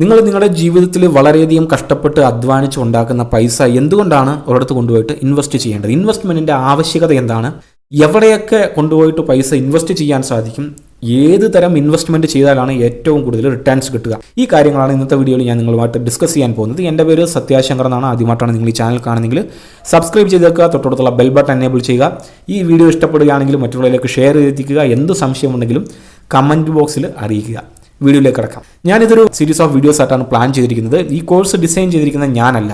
നിങ്ങൾ നിങ്ങളുടെ ജീവിതത്തിൽ വളരെയധികം കഷ്ടപ്പെട്ട് അധ്വാനിച്ച് ഉണ്ടാക്കുന്ന പൈസ എന്തുകൊണ്ടാണ് ഒരിടത്ത് കൊണ്ടുപോയിട്ട് ഇൻവെസ്റ്റ് ചെയ്യേണ്ടത്? ഇൻവെസ്റ്റ്മെൻറ്റിൻ്റെ ആവശ്യകത എന്താണ്? എവിടെയൊക്കെ കൊണ്ടുപോയിട്ട് പൈസ ഇൻവെസ്റ്റ് ചെയ്യാൻ സാധിക്കും? ഏത് തരം ഇൻവെസ്റ്റ്മെൻറ്റ് ചെയ്താലാണ് ഏറ്റവും കൂടുതൽ റിട്ടേൺസ് കിട്ടുക? ഈ കാര്യങ്ങളാണ് ഇന്നത്തെ വീഡിയോയിൽ ഞാൻ നിങ്ങളുമായിട്ട് ഡിസ്കസ് ചെയ്യാൻ പോകുന്നത്. എൻ്റെ പേര് സത്യാശങ്കർ എന്നാണ്. ആദ്യമായിട്ടാണ് നിങ്ങൾ ഈ ചാനൽ കാണുന്നെങ്കിൽ സബ്സ്ക്രൈബ് ചെയ്തേക്കുക, തൊട്ടടുത്തുള്ള ബെൽ ബട്ടൺ എനേബിൾ ചെയ്യുക. ഈ വീഡിയോ ഇഷ്ടപ്പെടുകയാണെങ്കിൽ മറ്റുള്ളവരിലേക്ക് ഷെയർ ചെയ്തെത്തിക്കുക. എന്ത് സംശയമുണ്ടെങ്കിലും കമൻറ്റ് ബോക്സിൽ അറിയിക്കുക. വീഡിയോയിലേക്ക് കിടക്കാം. ഞാനിതൊരു സീരീസ് ഓഫ് വീഡിയോസ് ആയിട്ടാണ് പ്ലാൻ ചെയ്തിരിക്കുന്നത്. ഈ കോഴ്സ് ഡിസൈൻ ചെയ്തിരിക്കുന്നത് ഞാനല്ല.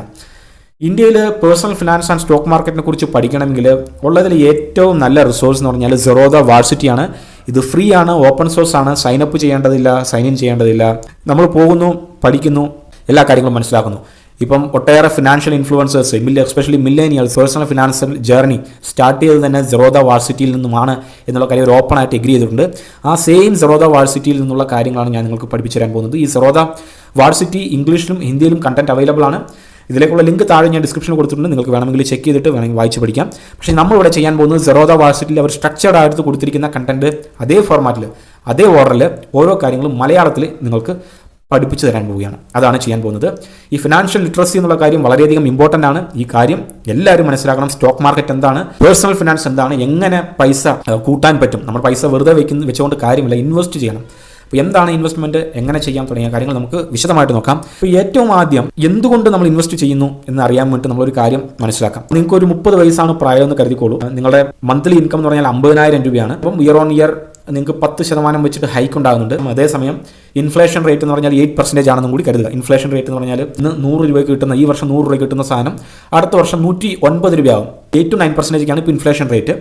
ഇന്ത്യയിൽ പേഴ്സണൽ ഫിനാൻസ് ആൻഡ് സ്റ്റോക്ക് മാർക്കറ്റിനെ കുറിച്ച് പഠിക്കണമെങ്കിൽ ഉള്ളതിൽ ഏറ്റവും നല്ല റിസോഴ്സ് എന്ന് പറഞ്ഞാൽ സെറോദ വാഴ്സിറ്റിയാണ്. ഇത് ഫ്രീ ആണ്, ഓപ്പൺ സോഴ്സ് ആണ്. സൈൻ അപ്പ് ചെയ്യേണ്ടതില്ല, സൈൻ ഇൻ ചെയ്യേണ്ടതില്ല. നമ്മൾ പോകുന്നു, പഠിക്കുന്നു, എല്ലാ കാര്യങ്ങളും മനസ്സിലാക്കുന്നു. ഇപ്പം ഒട്ടേറെ financial influencers, especially millennials, personal financial journey start ചെയ്തത് തന്നെ സെറോദ വാഴ്സിറ്റിയിൽ നിന്നുമാണ് എന്നുള്ള കാര്യം ഒരു ഓപ്പൺ ആയിട്ട് എഗ്രി ചെയ്തിട്ടുണ്ട്. ആ സെയിം സെറോദ വാഴ്സിറ്റിയിൽ നിന്നുള്ള കാര്യങ്ങളാണ് ഞാൻ നിങ്ങൾക്ക് പഠിപ്പിച്ചു തരാൻ പോകുന്നത്. ഈ സെറോദ വാഴ്സിറ്റി ഇംഗ്ലീഷിലും ഹിന്ദിയിലും കണ്ടന്റ് അവൈലബിൾ ആണ്. ഇതിലേക്കുള്ള ലിങ്ക് താഴെ ഞാൻ ഡിസ്ക്രിപ്ഷനിൽ കൊടുത്തിട്ടുണ്ട്. നിങ്ങൾക്ക് വേണമെങ്കിൽ ചെക്ക് ചെയ്തിട്ട് വേണമെങ്കിൽ വായിച്ച് പഠിക്കാം. പക്ഷേ നമ്മളിവിടെ ചെയ്യാൻ പോകുന്നത് സെറോദ വാഴ്സിറ്റിയിൽ അവർ സ്ട്രക്ചർഡ് ആയിട്ട് കൊടുത്തിരിക്കുന്ന കണ്ടന്റ് അതേ ഫോർമാറ്റിൽ, അതേ ഓർഡറിൽ ഓരോ കാര്യങ്ങളും മലയാളത്തിൽ നിങ്ങൾക്ക് പഠിപ്പിച്ചു തരാൻ പോവുകയാണ്. അതാണ് ചെയ്യാൻ പോകുന്നത്. ഈ ഫിനാൻഷ്യൽ ലിറ്ററസി എന്നുള്ള കാര്യം വളരെയധികം ഇമ്പോർട്ടൻ്റ് ആണ്. ഈ കാര്യം എല്ലാവരും മനസ്സിലാക്കണം. സ്റ്റോക്ക് മാർക്കറ്റ് എന്താണ്, പേഴ്സണൽ ഫിനാൻസ് എന്താണ്, എങ്ങനെ പൈസ കൂട്ടാൻ പറ്റും, നമ്മൾ പൈസ വെറുതെ വെച്ചുകൊണ്ട് കാര്യമില്ല, ഇൻവെസ്റ്റ് ചെയ്യണം. അപ്പോൾ എന്താണ് ഇൻവെസ്റ്റ്മെൻറ്റ്, എങ്ങനെ ചെയ്യാം തുടങ്ങിയ കാര്യങ്ങൾ നമുക്ക് വിശദമായിട്ട് നോക്കാം. അപ്പോൾ ഏറ്റവും ആദ്യം എന്തുകൊണ്ട് നമ്മൾ ഇൻവെസ്റ്റ് ചെയ്യുന്നു എന്ന് അറിയാൻ വേണ്ടി നമ്മളൊരു കാര്യം മനസ്സിലാക്കാം. നിങ്ങൾക്ക് ഒരു 30 വയസ്സാണ് പ്രായം എന്ന് കരുതിക്കോളൂ. നിങ്ങളുടെ മന്ത്ലി ഇൻകം എന്ന് പറഞ്ഞാൽ 50,000 രൂപയാണ്. അപ്പം ഇയർ ഓൺ ഇയർ നിങ്ങൾക്ക് 10% വെച്ചിട്ട് ഹൈക്ക് ഉണ്ടാകുന്നുണ്ട്. അതേസമയം ഇൻഫ്ലേഷൻ റേറ്റ് എന്ന് പറഞ്ഞാൽ 8% ആണെന്നും കൂടി കരുതുക. ഇൻഫ്ലേഷൻ റേറ്റ് എന്ന് പറഞ്ഞാൽ ഇന്ന് 100 രൂപയ്ക്ക് കിട്ടുന്ന, ഈ വർഷം 100 രൂപയ്ക്ക് കിട്ടുന്ന സാധനം അടുത്ത വർഷം 109 രൂപയാകും. 8 to 9% ഇപ്പോൾ ഇൻഫ്ലേഷൻ റേറ്റ്.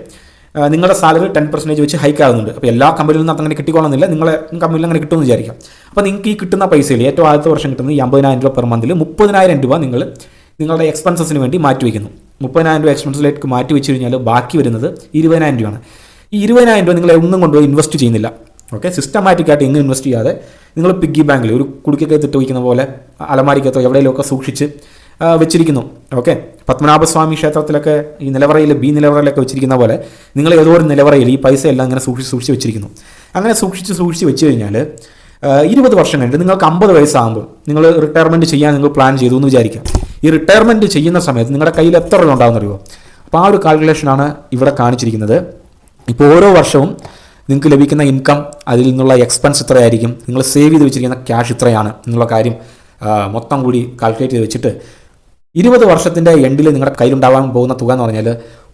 നിങ്ങളുടെ സാലറി 10% വെച്ച് ഹൈക്ക് ആകുന്നുണ്ട്. അപ്പോൾ എല്ലാ കമ്പനിയിൽ നിന്നും അങ്ങനെ കിട്ടിക്കൊള്ളുന്നില്ല. നിങ്ങളെ കമ്പനിയിൽ അങ്ങനെ കിട്ടുമെന്ന് വിചാരിക്കാം. അപ്പോൾ നിങ്ങൾക്ക് ഈ കിട്ടുന്ന പൈസയിൽ ഏറ്റവും ആദ്യത്തെ വർഷം കിട്ടുന്നത് ഈ 50,000 രൂപ പെർ മന്തിൽ 30,000 രൂപ നിങ്ങൾ നിങ്ങളുടെ എക്സ്പെൻസസിന് വേണ്ടി മാറ്റിവെക്കുന്നു. 30,000 രൂപ എക്സ്പെൻസിലേക്ക് മാറ്റി വെച്ച് കഴിഞ്ഞാൽ ബാക്കി വരുന്നത് 20,000 രൂപയാണ്. ഈ 20,000 രൂപ നിങ്ങൾ ഒന്നും കൊണ്ടുപോയി ഇൻവെസ്റ്റ് ചെയ്യുന്നില്ല. ഓക്കെ, സിസ്റ്റമാറ്റിക്കായിട്ട് ഇങ്ങ് ഇൻവെസ്റ്റ് ചെയ്യാതെ നിങ്ങൾ പിഗ്ഗി ബാങ്കിൽ ഒരു കുടുക്കൊക്കെ ഇട്ട് വയ്ക്കുന്ന പോലെ അലമാരിക്കത്തോ എവിടെയെങ്കിലുമൊക്കെ സൂക്ഷിച്ച് വെച്ചിരിക്കുന്നു. ഓക്കെ, പത്മനാഭസ്വാമി ക്ഷേത്രത്തിലൊക്കെ ഈ നിലവറയിൽ, ബി നിലവറയിലൊക്കെ വെച്ചിരിക്കുന്ന പോലെ നിങ്ങൾ ഏതോ ഒരു നിലവറയിൽ ഈ പൈസ എല്ലാം അങ്ങനെ സൂക്ഷിച്ച് വെച്ചിരിക്കുന്നു. അങ്ങനെ സൂക്ഷിച്ച് വെച്ച് കഴിഞ്ഞാൽ 20 വർഷം കഴിഞ്ഞിട്ട് നിങ്ങൾക്ക് 50 വയസ്സാകുമ്പോൾ നിങ്ങൾ റിട്ടയർമെൻറ്റ് ചെയ്യാൻ നിങ്ങൾ പ്ലാൻ ചെയ്തു എന്ന് വിചാരിക്കാം. ഈ റിട്ടയർമെൻറ്റ് ചെയ്യുന്ന സമയത്ത് നിങ്ങളുടെ കയ്യിൽ എത്ര രൂപ ഉണ്ടാകുമെന്നറിയോ? അപ്പോൾ ആ ഒരു കാൽക്കുലേഷനാണ് ഇവിടെ കാണിച്ചിരിക്കുന്നത്. ഇപ്പോൾ ഓരോ വർഷവും നിങ്ങൾക്ക് ലഭിക്കുന്ന ഇൻകം, അതിൽ നിന്നുള്ള എക്സ്പെൻസ് ഇത്രയായിരിക്കും, നിങ്ങൾ സേവ് ചെയ്ത് വെച്ചിരിക്കുന്ന ക്യാഷ് ഇത്രയാണ് എന്നുള്ള കാര്യം മൊത്തം കൂടി കാൽക്കുലേറ്റ് ചെയ്ത് വെച്ചിട്ട് 20 വർഷത്തിൻ്റെ എൻഡിൽ നിങ്ങളുടെ കയ്യിലുണ്ടാവാൻ പോകുന്ന തുക എന്ന് പറഞ്ഞാൽ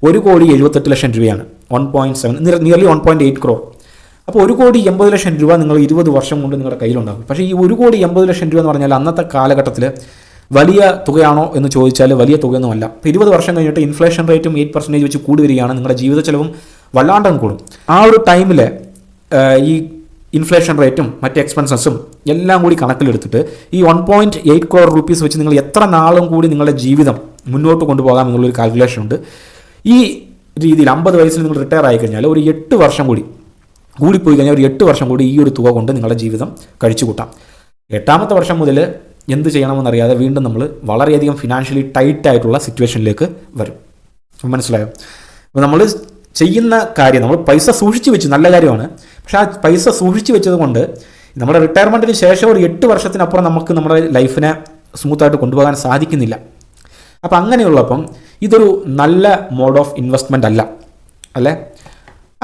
1,78,00,000 രൂപയാണ്. 1.7 നിയർലി 1.8 crore. അപ്പോൾ 1,80,00,000 രൂപ നിങ്ങൾ 20 വർഷം കൊണ്ട് നിങ്ങളുടെ കയ്യിലുണ്ടാകും. പക്ഷേ ഈ 1,80,00,000 രൂപ എന്ന് പറഞ്ഞാൽ അന്നത്തെ കാലഘട്ടത്തിൽ വലിയ തുകയാണോ എന്ന് ചോദിച്ചാൽ വലിയ തുകയൊന്നുമല്ല. ഇപ്പോൾ 20 വർഷം കഴിഞ്ഞിട്ട് ഇൻഫ്ലേഷൻ റേറ്റും 8% വെച്ച് കൂടി വരികയാണ്. നിങ്ങളുടെ ജീവിത ചെലവും വല്ലാണ്ടും കൂടും. ആ ഒരു ടൈമിൽ ഈ ഇൻഫ്ലേഷൻ റേറ്റും മറ്റ് എക്സ്പെൻസസും എല്ലാം കൂടി കണക്കിലെടുത്തിട്ട് ഈ 1.8 crore rupees വെച്ച് നിങ്ങൾ എത്ര നാളും കൂടി നിങ്ങളുടെ ജീവിതം മുന്നോട്ട് കൊണ്ടുപോകാം എന്നുള്ളൊരു കാൽക്കുലേഷൻ ഉണ്ട്. ഈ രീതിയിൽ 50 വയസ്സിൽ നിങ്ങൾ റിട്ടയർ ആയി കഴിഞ്ഞാൽ ഒരു 8 വർഷം കൂടിപ്പോയി കഴിഞ്ഞാൽ ഒരു 8 വർഷം കൂടി ഈ ഒരു തുക കൊണ്ട് നിങ്ങളുടെ ജീവിതം കഴിച്ചു കൂട്ടാം. 8ാമത്തെ വർഷം മുതൽ എന്ത് ചെയ്യണമെന്നറിയാതെ വീണ്ടും നമ്മൾ വളരെയധികം ഫിനാൻഷ്യലി ടൈറ്റ് ആയിട്ടുള്ള സിറ്റുവേഷനിലേക്ക് വരും. മനസ്സിലായോ? അപ്പോൾ നമ്മൾ ചെയ്യുന്ന കാര്യം, നമ്മൾ പൈസ സൂക്ഷിച്ച് വെച്ചു, നല്ല കാര്യമാണ്. പക്ഷേ ആ പൈസ സൂക്ഷിച്ച് വെച്ചത് കൊണ്ട് നമ്മുടെ റിട്ടയർമെൻറ്റിന് ശേഷം ഒരു 8 വർഷത്തിനപ്പുറം നമുക്ക് നമ്മുടെ ലൈഫിനെ സ്മൂത്തായിട്ട് കൊണ്ടുപോകാൻ സാധിക്കുന്നില്ല. അപ്പോൾ അങ്ങനെയുള്ളപ്പം ഇതൊരു നല്ല മോഡ് ഓഫ് ഇൻവെസ്റ്റ്മെൻ്റ് അല്ലേ?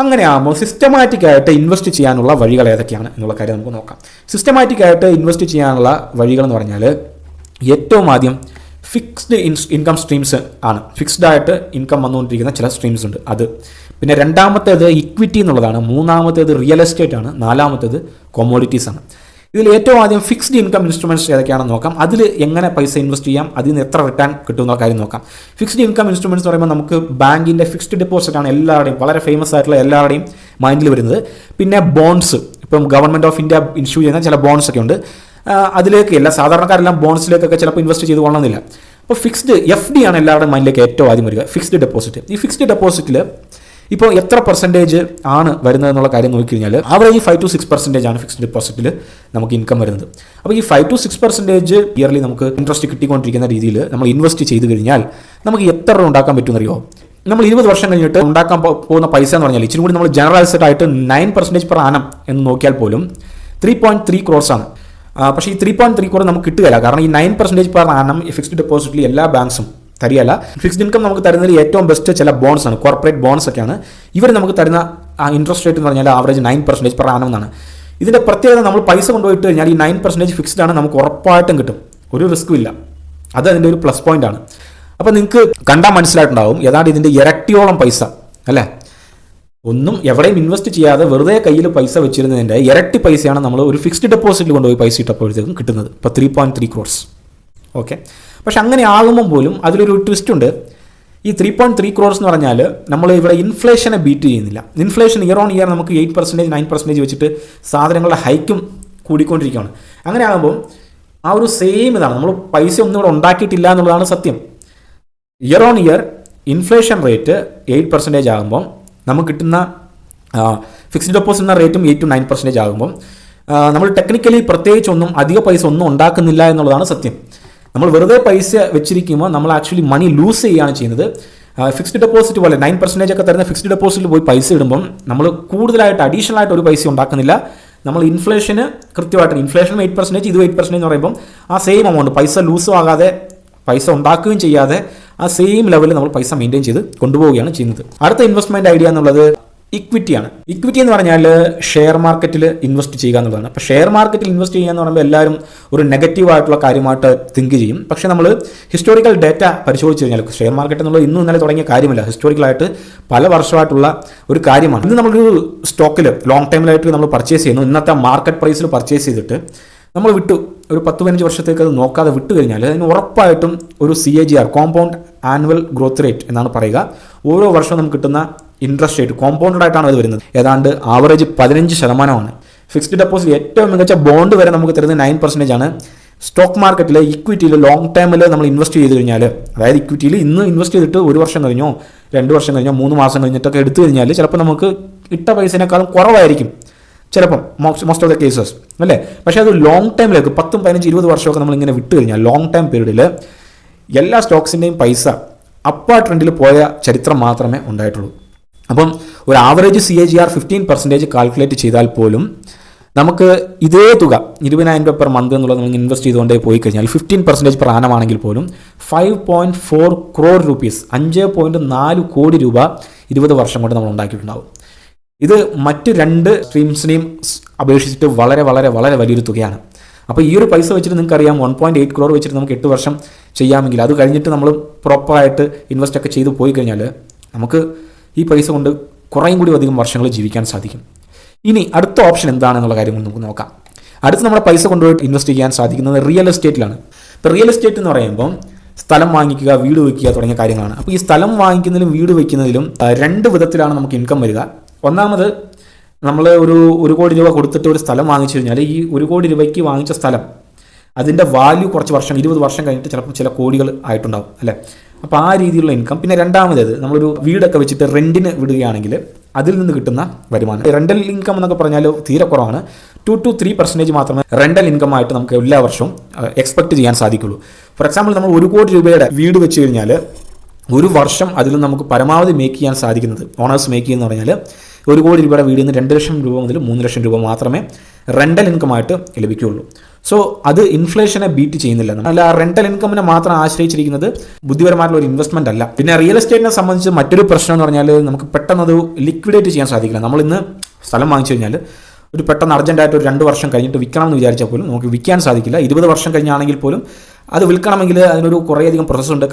അങ്ങനെയാകുമ്പോൾ സിസ്റ്റമാറ്റിക്കായിട്ട് ഇൻവെസ്റ്റ് ചെയ്യാനുള്ള വഴികൾ ഏതൊക്കെയാണ് എന്നുള്ള കാര്യം നമുക്ക് നോക്കാം. സിസ്റ്റമാറ്റിക്കായിട്ട് ഇൻവെസ്റ്റ് ചെയ്യാനുള്ള വഴികളെന്ന് പറഞ്ഞാൽ ഏറ്റവും ആദ്യം ഫിക്സ്ഡ് ഇൻകം സ്ട്രീംസ് ആണ്. ഫിക്സ്ഡ് ആയിട്ട് ഇൻകം വന്നുകൊണ്ടിരിക്കുന്ന ചില സ്ട്രീംസ് ഉണ്ട്, അത്. പിന്നെ രണ്ടാമത്തേത് ഇക്വിറ്റി എന്നുള്ളതാണ്. മൂന്നാമത്തേത് റിയൽ എസ്റ്റേറ്റ് ആണ്. നാലാമത്തേത് കൊമോഡിറ്റീസ് ആണ്. ഇതിൽ ഏറ്റവും ആദ്യം ഫിക്സ്ഡ് ഇൻകം ഇൻസ്ട്രുമെൻറ്റ്സ് ഏതൊക്കെയാണെന്ന് നോക്കാം. അതിൽ എങ്ങനെ പൈസ ഇൻവെസ്റ്റ് ചെയ്യാം, അതിൽ നിന്ന് എത്ര റിട്ടേൺ കിട്ടുമെന്ന കാര്യം നോക്കാം. ഫിക്സ്ഡ് ഇൻകം ഇൻസ്ട്രുമെൻറ്റ്സ് എന്ന് പറയുമ്പോൾ നമുക്ക് ബാങ്കിൻ്റെ ഫിക്സ്ഡ് ഡെപ്പോസിറ്റ് ആണ് എല്ലാവരുടെയും, വളരെ ഫേമസ് ആയിട്ടുള്ള എല്ലാവരുടെയും മൈൻഡിൽ വരുന്നത്. പിന്നെ ബോൺസ്, ഇപ്പം ഗവൺമെൻറ് ഓഫ് ഇന്ത്യ ഇഷ്യൂ ചെയ്യുന്ന ചില ബോൺസ് ഒക്കെ ഉണ്ട്. അതിലേക്ക് എല്ലാ സാധാരണക്കാരെല്ലാം ബോൺസിലേക്കൊക്കെ ചിലപ്പോൾ ഇൻവെസ്റ്റ് ചെയ്ത് കൊള്ളണമെന്നില്ല. അപ്പോൾ ഫിക്സ്ഡ് FD ആണ് എല്ലാവരുടെയും മൈൻഡിലേക്ക് ഏറ്റവും ആദ്യം വരിക, ഫിക്സ്ഡ് ഡെപ്പോസിറ്റ്. ഈ ഫിക്സ്ഡ് ഡെപ്പോസിറ്റിൽ ഇപ്പോൾ എത്ര പെർസെൻറ്റേജ് ആണ് വരുന്നത് എന്നുള്ള കാര്യം നോക്കിക്കഴിഞ്ഞാൽ ആവറേജ് 5 to 6% ആണ് ഫിക്സ്ഡ് ഡെപ്പോസിറ്റിൽ നമുക്ക് ഇൻകം വരുന്നത്. അപ്പോൾ ഈ 5 to 6% ഇയർലി നമുക്ക് ഇൻട്രസ്റ്റ് കിട്ടിക്കൊണ്ടിരിക്കുന്ന രീതിയിൽ നമ്മൾ ഇൻവെസ്റ്റ് ചെയ്ത് കഴിഞ്ഞാൽ നമുക്ക് എത്ര ഉണ്ടാക്കാൻ പറ്റുമെന്നറിയോ? നമ്മൾ 20 വർഷം കഴിഞ്ഞിട്ട് ഉണ്ടാക്കാൻ പോകുന്ന പൈസ എന്ന് പറഞ്ഞാൽ ഇച്ചിരി കൂടി നമ്മൾ ജനറലൈസ്ഡ് ആയിട്ട് 9% per annum എന്ന് നോക്കിയാൽ പോലും 3.3 crores ആണ്. പക്ഷേ ഈ 3.3 crore നമുക്ക് കിട്ടുകയില്ല. കാരണം ഈ 9% പെർ ആനം ഫിക്സ്ഡ് ഡെപ്പോസിറ്റിൽ എല്ലാ ബാങ്ക്സും തരികയല്ല. ഫിക്സ്ഡ് ഇൻകം നമുക്ക് തരുന്നതിൽ ഏറ്റവും ബെസ്റ്റ് ചില ബോൺസ് ആണ്, കോർപ്പറേറ്റ് ബോൺസ് ഒക്കെയാണ്. ഇവർ നമുക്ക് തരുന്ന ഇൻട്രസ്റ്റ് റേറ്റ് എന്ന് പറഞ്ഞാൽ ആവറേജ് 9% പെർ ആനം എന്നാണ്. ഇതിൻ്റെ പ്രത്യേകത, നമ്മൾ പൈസ കൊണ്ടുപോയിട്ട് കഴിഞ്ഞാൽ ഈ 9% ഫിക്സ്ഡ് ആണ്, നമുക്ക് ഉറപ്പായിട്ടും കിട്ടും, ഒരു റിസ്ക്കും ഇല്ല. അത് അതിൻ്റെ ഒരു പ്ലസ് പോയിന്റ് ആണ്. അപ്പോൾ നിങ്ങൾക്ക് കണ്ടാൽ മനസ്സിലായിട്ടുണ്ടാവും ഏതാണ്ട് ഇതിൻ്റെ ഇരട്ടിയോളം പൈസ അല്ലേ. ഒന്നും എവിടെയും ഇൻവെസ്റ്റ് ചെയ്യാതെ വെറുതെ കയ്യിൽ പൈസ വെച്ചിരുന്നതിൻ്റെ ഇരട്ടി പൈസയാണ് നമ്മൾ ഒരു ഫിക്സ്ഡ് ഡെപ്പോസിറ്റിൽ കൊണ്ടുപോയി പൈസ ഇട്ടപ്പോഴത്തേക്കും കിട്ടുന്നത്. ഇപ്പോൾ 3.3 crores. ഓക്കെ, പക്ഷെ അങ്ങനെ ആകുമ്പോൾ പോലും അതിലൊരു ട്വിസ്റ്റ് ഉണ്ട്. ഈ 3.3 crores എന്ന് പറഞ്ഞാൽ നമ്മൾ ഇവിടെ ഇൻഫ്ലേഷനെ ബീറ്റ് ചെയ്യുന്നില്ല. ഇൻഫ്ലേഷൻ ഇയർ ഓൺ ഇയർ നമുക്ക് 8%, 9% വെച്ചിട്ട് സാധനങ്ങളുടെ ഹൈക്കും കൂടിക്കൊണ്ടിരിക്കുകയാണ്. അങ്ങനെ ആകുമ്പോൾ ആ ഒരു സെയിം ഇതാണ്, നമ്മൾ പൈസ ഒന്നും ഇവിടെ ഉണ്ടാക്കിയിട്ടില്ല എന്നുള്ളതാണ് സത്യം. Year on year inflation rate 8% ആകുമ്പോൾ നമുക്ക് കിട്ടുന്ന ഫിക്സ്ഡ് ഡെപ്പോസിറ്റ് എന്ന റേറ്റും 8 to 9% ആകുമ്പോൾ നമ്മൾ ടെക്നിക്കലി പ്രത്യേകിച്ച് അധിക പൈസ ഒന്നും ഉണ്ടാക്കുന്നില്ല എന്നുള്ളതാണ് സത്യം. നമ്മൾ വെറുതെ പൈസ വെച്ചിരിക്കുമ്പോൾ നമ്മൾ ആക്ച്വലി മണി ലൂസ് ചെയ്യുകയാണ് ചെയ്യുന്നത്. ഫിക്സ്ഡ് ഡെപ്പോസിറ്റ് പോലെ 9% ഒക്കെ തരുന്ന ഫിക്സ്ഡ് ഡെപ്പോസിറ്റിൽ പോയി പൈസ ഇടുമ്പം നമ്മൾ കൂടുതലായിട്ട് അഡീഷണൽ ആയിട്ട് ഒരു പൈസ ഉണ്ടാക്കുന്നില്ല. നമ്മൾ ഇൻഫ്ലേഷന് കൃത്യമായിട്ട്, ഇൻഫ്ലേഷൻ 8%, ഇത് 8% എന്ന് പറയുമ്പോൾ ആ സെയിം എമൗണ്ട് പൈസ ലൂസും ആകാതെ പൈസ ഉണ്ടാക്കുകയും ചെയ്യാതെ ആ സെയിം ലെവലിൽ നമ്മൾ പൈസ മെയിൻറ്റെയിൻ ചെയ്ത് കൊണ്ടുപോവുകയാണ് ചെയ്യുന്നത്. അടുത്ത ഇൻവെസ്റ്റ്മെൻറ്റ് ഐഡിയ എന്നുള്ളത് ഇക്വിറ്റിയാണ്. ഇക്വിറ്റി എന്ന് പറഞ്ഞാൽ ഷെയർ മാർക്കറ്റിൽ ഇൻവെസ്റ്റ് ചെയ്യുക എന്നുള്ളതാണ്. അപ്പോൾ ഷെയർ മാർക്കറ്റിൽ ഇൻവെസ്റ്റ് ചെയ്യുക എന്ന് പറയുമ്പോൾ എല്ലാവരും ഒരു നെഗറ്റീവായിട്ടുള്ള കാര്യമായിട്ട് തിങ്ക് ചെയ്യും. പക്ഷേ നമ്മൾ ഹിസ്റ്റോറിക്കൽ ഡേറ്റ പരിശോധിച്ച് കഴിഞ്ഞാൽ ഷെയർ മാർക്കറ്റ് എന്നുള്ളത് ഇന്നും ഇന്നലെ തുടങ്ങിയ കാര്യമല്ല, ഹിസ്റ്റോറിക്കലായിട്ട് പല വർഷമായിട്ടുള്ള ഒരു കാര്യമാണ്. ഇന്ന് നമ്മളൊരു സ്റ്റോക്കിൽ ലോങ് ടൈമിലായിട്ട് നമ്മൾ പർച്ചേസ് ചെയ്യുന്നു. ഇന്നത്തെ മാർക്കറ്റ് പ്രൈസിൽ പർച്ചേസ് ചെയ്തിട്ട് നമ്മൾ ഒരു 10-15 വർഷത്തേക്ക് അത് നോക്കാതെ വിട്ടു കഴിഞ്ഞാൽ അതിന് ഉറപ്പായിട്ടും ഒരു CAGR, compound annual growth rate എന്നാണ് പറയുക. ഓരോ വർഷവും നമുക്ക് കിട്ടുന്ന ഇൻട്രസ്റ്റ് റേറ്റ് കോമ്പൗണ്ടഡ് ആയിട്ടാണ് അത് വരുന്നത്. ഏതാണ്ട് ആവറേജ് 15%. ഫിക്സ്ഡ് ഡെപ്പോസിറ്റ് ഏറ്റവും മികച്ച ബോണ്ട് വരെ നമുക്ക് തരുന്നത് 9% ആണ്. സ്റ്റോക്ക് മാർക്കറ്റിൽ ഇക്വിറ്റിയിൽ ലോങ് ടൈമിൽ നമ്മൾ ഇൻവെസ്റ്റ് ചെയ്ത് കഴിഞ്ഞാൽ, അതായത് ഇക്വിറ്റിയിൽ ഇന്ന് ഇൻവെസ്റ്റ് ചെയ്തിട്ട് 1 വർഷം കഴിഞ്ഞോ 2 വർഷം കഴിഞ്ഞോ 3 മാസം കഴിഞ്ഞിട്ടൊക്കെ എടുത്തു കഴിഞ്ഞാൽ ചിലപ്പോൾ നമുക്ക് ഇട്ട പൈസേക്കാളും കുറവായിരിക്കും ചിലപ്പം, മോസ്റ്റ് ഓഫ് ദ കേസസ് അല്ലേ. പക്ഷേ അത് ലോങ് ടൈമിലേക്ക് 10, 15, 20 വർഷമൊക്കെ നമ്മളിങ്ങനെ വിട്ട് കഴിഞ്ഞാൽ ലോങ് ടൈം പീരീഡിൽ എല്ലാ സ്റ്റോക്സിൻ്റെയും പൈസ അപ്പർ ട്രെൻഡിൽ പോയ ചരിത്രം മാത്രമേ ഉണ്ടായിട്ടുള്ളൂ. അപ്പം ഒരു ആവറേജ് CAGR 15% കാൽക്കുലേറ്റ് ചെയ്താൽ പോലും നമുക്ക് ഇതേ തുക 20,000 രൂപ പെർ മന്ത് എന്നുള്ളത് നമ്മൾ ഇൻവെസ്റ്റ് ചെയ്തുകൊണ്ടേ പോയി കഴിഞ്ഞാൽ 15% പെർ ആനമാണെങ്കിൽ പോലും 5.4 crore rupees, 5.4 കോടി രൂപ 20 വർഷം കൊണ്ട് നമ്മൾ ഉണ്ടാക്കിയിട്ടുണ്ടാവും. ഇത് മറ്റ് 2 സ്ട്രീംസിനെയും അപേക്ഷിച്ചിട്ട് വളരെ വളരെ വളരെ വലിയൊരു തുകയാണ്. അപ്പോൾ ഈ ഒരു പൈസ വെച്ചിട്ട് നിങ്ങൾക്കറിയാം 1.8 crore വെച്ചിട്ട് നമുക്ക് 8 വർഷം ചെയ്യാമെങ്കിൽ അത് കഴിഞ്ഞിട്ട് നമ്മൾ പ്രോപ്പറായിട്ട് ഇൻവെസ്റ്റ് ഒക്കെ ചെയ്ത് പോയി കഴിഞ്ഞാൽ നമുക്ക് ഈ പൈസ കൊണ്ട് കുറേയും കൂടി അധികം വർഷങ്ങൾ ജീവിക്കാൻ സാധിക്കും. ഇനി അടുത്ത ഓപ്ഷൻ എന്താണെന്നുള്ള കാര്യം നമുക്ക് നോക്കാം. അടുത്ത് നമ്മുടെ പൈസ കൊണ്ടുപോയിട്ട് ഇൻവെസ്റ്റ് ചെയ്യാൻ സാധിക്കുന്നത് റിയൽ എസ്റ്റേറ്റിലാണ്. ഇപ്പോൾ റിയൽ എസ്റ്റേറ്റ് എന്ന് പറയുമ്പോൾ സ്ഥലം വാങ്ങിക്കുക, വീട് വയ്ക്കുക തുടങ്ങിയ കാര്യങ്ങളാണ്. അപ്പോൾ ഈ സ്ഥലം വാങ്ങിക്കുന്നതിലും വീട് വയ്ക്കുന്നതിലും 2 വിധത്തിലാണ് നമുക്ക് ഇൻകം വരിക. ഒന്നാമത്, നമ്മൾ ഒരു 1 കോടി രൂപ കൊടുത്തിട്ട് ഒരു സ്ഥലം വാങ്ങിച്ചു കഴിഞ്ഞാൽ ഈ 1 കോടി രൂപയ്ക്ക് വാങ്ങിച്ച സ്ഥലം അതിൻ്റെ വാല്യൂ കുറച്ച് വർഷം, 20 വർഷം കഴിഞ്ഞിട്ട് ചിലപ്പോൾ ചില കോടികൾ ആയിട്ടുണ്ടാവും അല്ലേ. അപ്പോൾ ആ രീതിയിലുള്ള ഇൻകം. പിന്നെ രണ്ടാമത്, നമ്മളൊരു വീടൊക്കെ വെച്ചിട്ട് റെൻറ്റിന് വിടുകയാണെങ്കിൽ അതിൽ നിന്ന് കിട്ടുന്ന വരുമാനം. റെൻ്റൽ ഇൻകം എന്നൊക്കെ പറഞ്ഞാൽ തീരെ കുറവാണ്. 2 to 3% മാത്രമേ റെൻ്റൽ ഇൻകം ആയിട്ട് നമുക്ക് എല്ലാ വർഷവും എക്സ്പെക്ട് ചെയ്യാൻ സാധിക്കുള്ളൂ. ഫോർ എക്സാമ്പിൾ, നമ്മൾ 1 കോടി രൂപയുടെ വീട് വെച്ച് കഴിഞ്ഞാൽ 1 വർഷം അതിൽ നമുക്ക് പരമാവധി മേക്ക് ചെയ്യാൻ സാധിക്കുന്നത്, ഓണേഴ്സ് മേക്ക് ചെയ്യുന്ന പറഞ്ഞാൽ 1 കോടി രൂപയുടെ വീടിൽ നിന്ന് 2 ലക്ഷം രൂപ മുതൽ 3 ലക്ഷം രൂപ മാത്രമേ റെൻ്റൽ ഇൻകമായിട്ട് ലഭിക്കുകയുള്ളൂ. സോ അത് ഇൻഫ്ലേഷനെ ബീറ്റ് ചെയ്യുന്നില്ല. അല്ല, റെൻ്റൽ ഇൻകമിനെ മാത്രം ആശ്രയിച്ചിരിക്കുന്നത് ബുദ്ധിപരമായിട്ടുള്ള ഒരു ഇൻവെസ്റ്റ്മെൻ്റ് അല്ല. പിന്നെ റിയൽ എസ്റ്റേറ്റിനെ സംബന്ധിച്ച് മറ്റൊരു പ്രശ്നം എന്ന് പറഞ്ഞാൽ നമുക്ക് പെട്ടെന്ന് അത് ലിക്വിഡേറ്റ് ചെയ്യാൻ സാധിക്കില്ല. നമ്മൾ ഇന്ന് സ്ഥലം വാങ്ങിച്ചു കഴിഞ്ഞാൽ ഒരു പെട്ടെന്ന് അർജൻറ്റായിട്ട് ഒരു 2 വർഷം കഴിഞ്ഞിട്ട് വിൽക്കണം എന്ന് വിചാരിച്ചാൽ പോലും നമുക്ക് വിൽക്കാൻ സാധിക്കില്ല. 20 വർഷം കഴിഞ്ഞാണെങ്കിൽ പോലും അത് വിൽക്കണമെങ്കിൽ അതിനൊരു കുറേയധികം പ്രോസസ്സുണ്ട്.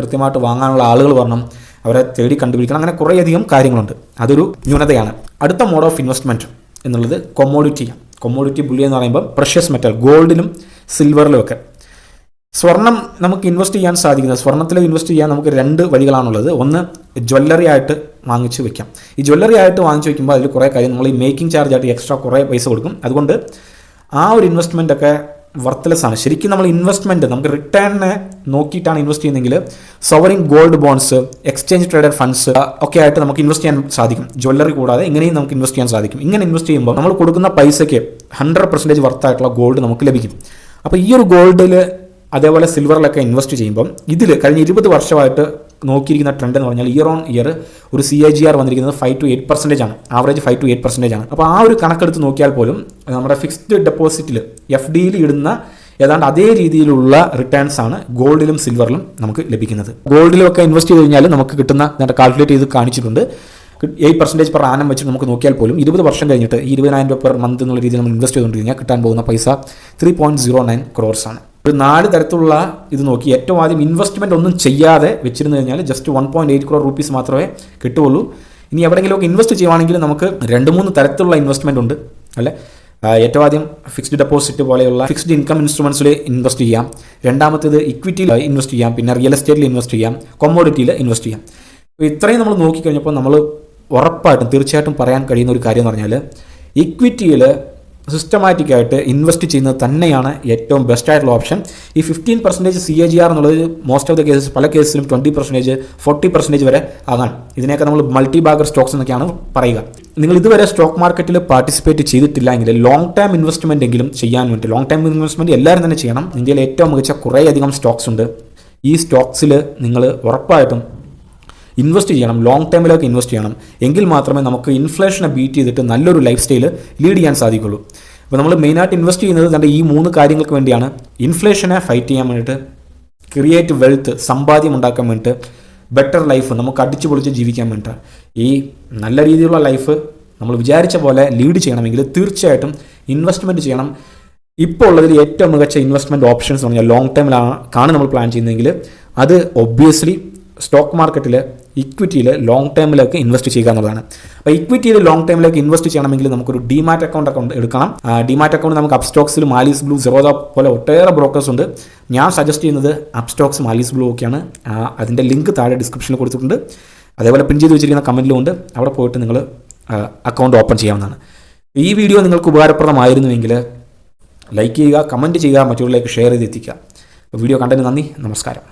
കൃത്യമായിട്ട് വാങ്ങാനുള്ള ആളുകൾ വരണം, അവരെ തേടി കണ്ടുപിടിക്കണം, അങ്ങനെ കുറേയധികം കാര്യങ്ങളുണ്ട്. അതൊരു ന്യൂനതയാണ്. അടുത്ത മോഡ് ഓഫ് ഇൻവെസ്റ്റ്മെൻറ്റ് എന്നുള്ളത് കൊമ്മോഡിറ്റിയാണ്. കൊമ്മോഡിറ്റി ബുള്ളി എന്ന് പറയുമ്പോൾ പ്രഷ്യസ് മെറ്റൽ, ഗോൾഡിലും സിൽവറിലും ഒക്കെ. സ്വർണം നമുക്ക് ഇൻവെസ്റ്റ് ചെയ്യാൻ സാധിക്കുന്നത്, സ്വർണ്ണത്തിൽ ഇൻവെസ്റ്റ് ചെയ്യാൻ നമുക്ക് 2 വഴികളാണുള്ളത്. ഒന്ന്, ജ്വല്ലറി ആയിട്ട് വാങ്ങിച്ച് വെക്കാം. ഈ ജ്വല്ലറി ആയിട്ട് വാങ്ങിച്ച് വെക്കുമ്പോൾ അതിൽ കുറേ കാര്യം, നമ്മൾ ഈ മേക്കിംഗ് ചാർജ് ആയിട്ട് എക്സ്ട്രാ കുറേ പൈസ കൊടുക്കും. അതുകൊണ്ട് ആ ഒരു ഇൻവെസ്റ്റ്മെൻ്റ് ഒക്കെ വർത്ത്ലെസ് ആണ്. ശരിക്കും നമ്മൾ ഇൻവെസ്റ്റ്മെൻറ്റ് നമുക്ക് റിട്ടേണിനെ നോക്കിയിട്ടാണ് ഇൻവെസ്റ്റ് ചെയ്യുന്നതെങ്കിൽ sovereign gold bonds, exchange traded funds ഒക്കെ ആയിട്ട് നമുക്ക് ഇൻവെസ്റ്റ് ചെയ്യാൻ സാധിക്കും. ജ്വല്ലറി കൂടാതെ ഇങ്ങനെയും നമുക്ക് ഇൻവെസ്റ്റ് ചെയ്യാൻ സാധിക്കും. ഇങ്ങനെ ഇൻവെസ്റ്റ് ചെയ്യുമ്പോൾ നമ്മൾ കൊടുക്കുന്ന പൈസയ്ക്ക് 100% വർത്തായിട്ടുള്ള ഗോൾഡ് നമുക്ക് ലഭിക്കും. അപ്പോൾ ഈ ഒരു ഗോൾഡിൽ അതേപോലെ സിൽവറിലൊക്കെ ഇൻവെസ്റ്റ് ചെയ്യുമ്പം ഇതിൽ കഴിഞ്ഞ 20 വർഷമായിട്ട് നോക്കിയിരിക്കുന്ന ട്രെൻഡ് എന്ന് പറഞ്ഞാൽ ഇയർ ഓൺ ഇയർ ഒരു CAGR വന്നിരിക്കുന്നത് 5 to 8% ആണ്, ആവറേജ് 5 to 8% ആണ്. അപ്പോൾ ആ ഒരു കണക്കെടുത്ത് നോക്കിയാൽ പോലും നമ്മുടെ ഫിക്സ്ഡ് ഡെപ്പോസിറ്റിൽ FDയിൽ ഇടുന്ന ഏതാണ്ട് അതേ രീതിയിലുള്ള റിട്ടേൺസ് ആണ് ഗോൾഡിലും സിൽവറിലും നമുക്ക് ലഭിക്കുന്നത്. ഗോൾഡിലൊക്കെ ഇൻവെസ്റ്റ് ചെയ്ത് കഴിഞ്ഞാൽ നമുക്ക് കിട്ടുന്ന കാൽക്കുലേറ്റ് ചെയ്ത് കാണിച്ചിട്ടുണ്ട് 8% പെർ ആനം വെച്ച് നമുക്ക് നോക്കിയാൽ പോലും 20 വർഷം കഴിഞ്ഞിട്ട് 20,000 രൂപ പെർ മന്ത് എന്നുള്ള രീതിയിൽ നമ്മൾ ഇൻവെസ്റ്റ് ചെയ്തുകൊണ്ട് കഴിഞ്ഞാൽ കിട്ടാൻ പോകുന്ന പൈസ 3.09 crores ആണ്. ഒരു 4 തരത്തിലുള്ള ഇത് നോക്കി ഏറ്റവും ആദ്യം ഇൻവെസ്റ്റ്മെൻറ്റ് ഒന്നും ചെയ്യാതെ വെച്ചിരുന്നു കഴിഞ്ഞാൽ ജസ്റ്റ് 1.8 crore rupees മാത്രമേ കിട്ടുകയുള്ളൂ. ഇനി എവിടെയെങ്കിലുമൊക്കെ ഇൻവെസ്റ്റ് ചെയ്യുവാണെങ്കിൽ നമുക്ക് 2-3 തരത്തിലുള്ള ഇൻവെസ്റ്റ്മെൻറ്റ് ഉണ്ട് അല്ലേ. ഏറ്റവും ആദ്യം ഫിക്സ്ഡ് ഡെപ്പോസിറ്റ് പോലെയുള്ള ഫിക്സ്ഡ് ഇൻകം ഇൻസ്ട്രുമെൻറ്റ്സിൽ ഇൻവെസ്റ്റ് ചെയ്യാം. രണ്ടാമത്തേത് ഇക്വിറ്റിയിൽ ഇൻവെസ്റ്റ് ചെയ്യാം. പിന്നെ റിയൽ എസ്റ്റേറ്റിൽ ഇൻവെസ്റ്റ് ചെയ്യാം. കൊമ്മോഡിറ്റിയിൽ ഇൻവെസ്റ്റ് ചെയ്യാം. അപ്പോൾ ഇത്രയും നമ്മൾ നോക്കിക്കഴിഞ്ഞപ്പോൾ നമ്മൾ ഉറപ്പായിട്ടും തീർച്ചയായിട്ടും പറയാൻ കഴിയുന്ന ഒരു കാര്യം എന്ന് പറഞ്ഞാൽ ഇക്വിറ്റിയിൽ സിസ്റ്റമാറ്റിക്കായിട്ട് ഇൻവെസ്റ്റ് ചെയ്യുന്നത് തന്നെയാണ് ഏറ്റവും ബെസ്റ്റ് ആയിട്ടുള്ള ഓപ്ഷൻ. ഈ 15% CAGR എന്നുള്ളത് മോസ്റ്റ് ഓഫ് ദ കേസസ് പല കേസിലും 20%, 40% വരെ ആകാൻ. ഇതിനെയൊക്കെ നമ്മൾ മൾട്ടി ബാഗർ സ്റ്റോക്സ് എന്നൊക്കെയാണ് പറയുക. നിങ്ങൾ ഇതുവരെ സ്റ്റോക്ക് മാർക്കറ്റിൽ പാർട്ടിസിപ്പേറ്റ് ചെയ്തിട്ടില്ല എങ്കിൽ ലോങ് ടൈം ഇൻവെസ്റ്റ്മെൻ്റ് എങ്കിലും ചെയ്യാൻ വേണ്ടി, ലോങ് ടൈം ഇൻവെസ്റ്റ്മെൻറ്റ് എല്ലാവരും തന്നെ ചെയ്യണം. ഇന്ത്യയിൽ ഏറ്റവും മികച്ച കുറേയധികം സ്റ്റോക്സ് ഉണ്ട്. ഈ സ്റ്റോക്സിൽ നിങ്ങൾ ഉറപ്പായിട്ടും ഇൻവെസ്റ്റ് ചെയ്യണം, ലോങ് ടൈമിലേക്ക് ഇൻവെസ്റ്റ് ചെയ്യണം. എങ്കിൽ മാത്രമേ നമുക്ക് ഇൻഫ്ലേഷനെ ബീറ്റ് ചെയ്തിട്ട് നല്ലൊരു ലൈഫ് സ്റ്റൈൽ ലീഡ് ചെയ്യാൻ സാധിക്കുള്ളൂ. അപ്പോൾ നമ്മൾ മെയിനായിട്ട് ഇൻവെസ്റ്റ് ചെയ്യുന്നത് തന്നെ ഈ 3 കാര്യങ്ങൾക്ക് വേണ്ടിയാണ്. ഇൻഫ്ലേഷനെ ഫൈറ്റ് ചെയ്യാൻ വേണ്ടിയിട്ട്, ക്രിയേറ്റ് വെൽത്ത് സമ്പാദ്യം ഉണ്ടാക്കാൻ വേണ്ടിയിട്ട്, ബെറ്റർ ലൈഫ് നമുക്ക് അടിച്ചു പൊളിച്ച് ജീവിക്കാൻ വേണ്ടിയിട്ട്. ഈ നല്ല രീതിയിലുള്ള ലൈഫ് നമ്മൾ വിചാരിച്ച പോലെ ലീഡ് ചെയ്യണമെങ്കിൽ തീർച്ചയായിട്ടും ഇൻവെസ്റ്റ്മെൻറ്റ് ചെയ്യണം. ഇപ്പോൾ ഉള്ളതിൽ ഏറ്റവും മികച്ച ഇൻവെസ്റ്റ്മെൻറ്റ് ഓപ്ഷൻസ് എന്ന് പറഞ്ഞാൽ ലോങ് ടൈമിലാണ് നമ്മൾ പ്ലാൻ ചെയ്യുന്നതെങ്കിൽ അത് ഒബ്വിയസ്ലി സ്റ്റോക്ക് മാർക്കറ്റിൽ ഇക്വിറ്റിയിൽ ലോങ് ടൈമിലേക്ക് ഇൻവെസ്റ്റ് ചെയ്യുക എന്നുള്ളതാണ്. അപ്പോൾ ഇക്വിറ്റിയിൽ ലോങ് ടൈമിലേക്ക് ഇൻവെസ്റ്റ് ചെയ്യണമെങ്കിൽ നമുക്കൊരു ഡിമാറ്റ് അക്കൗണ്ട് എടുക്കണം. ഡിമാറ്റ് അക്കൗണ്ട് നമുക്ക് അപ്സ്റ്റോക്സിൽ മാലീസ് ബ്ലൂ, സിറോദ പോലെ ഒട്ടേറെ ബ്രോക്കേഴ്സ് ഉണ്ട്. ഞാൻ സജസ്റ്റ് ചെയ്യുന്നത് അപ്സ്റ്റോക്സ്, മാലീസ് ബ്ലൂ ഒക്കെയാണ്. അതിൻ്റെ ലിങ്ക് താഴെ ഡിസ്ക്രിപ്ഷനിൽ കൊടുത്തിട്ടുണ്ട്. അതേപോലെ പിൻ ചെയ്ത് വെച്ചിരിക്കുന്ന കമൻറ്റിലും ഉണ്ട്. അവിടെ പോയിട്ട് നിങ്ങൾ അക്കൗണ്ട് ഓപ്പൺ ചെയ്യാവുന്നതാണ്. ഈ വീഡിയോ നിങ്ങൾക്ക് ഉപകാരപ്രദമായിരുന്നുവെങ്കിൽ ലൈക്ക് ചെയ്യുക, കമൻറ്റ് ചെയ്യുക, മറ്റുള്ളവരിലേക്ക് ഷെയർ ചെയ്ത് എത്തിക്കുക. വീഡിയോ കണ്ടതിന് നന്ദി, നമസ്കാരം.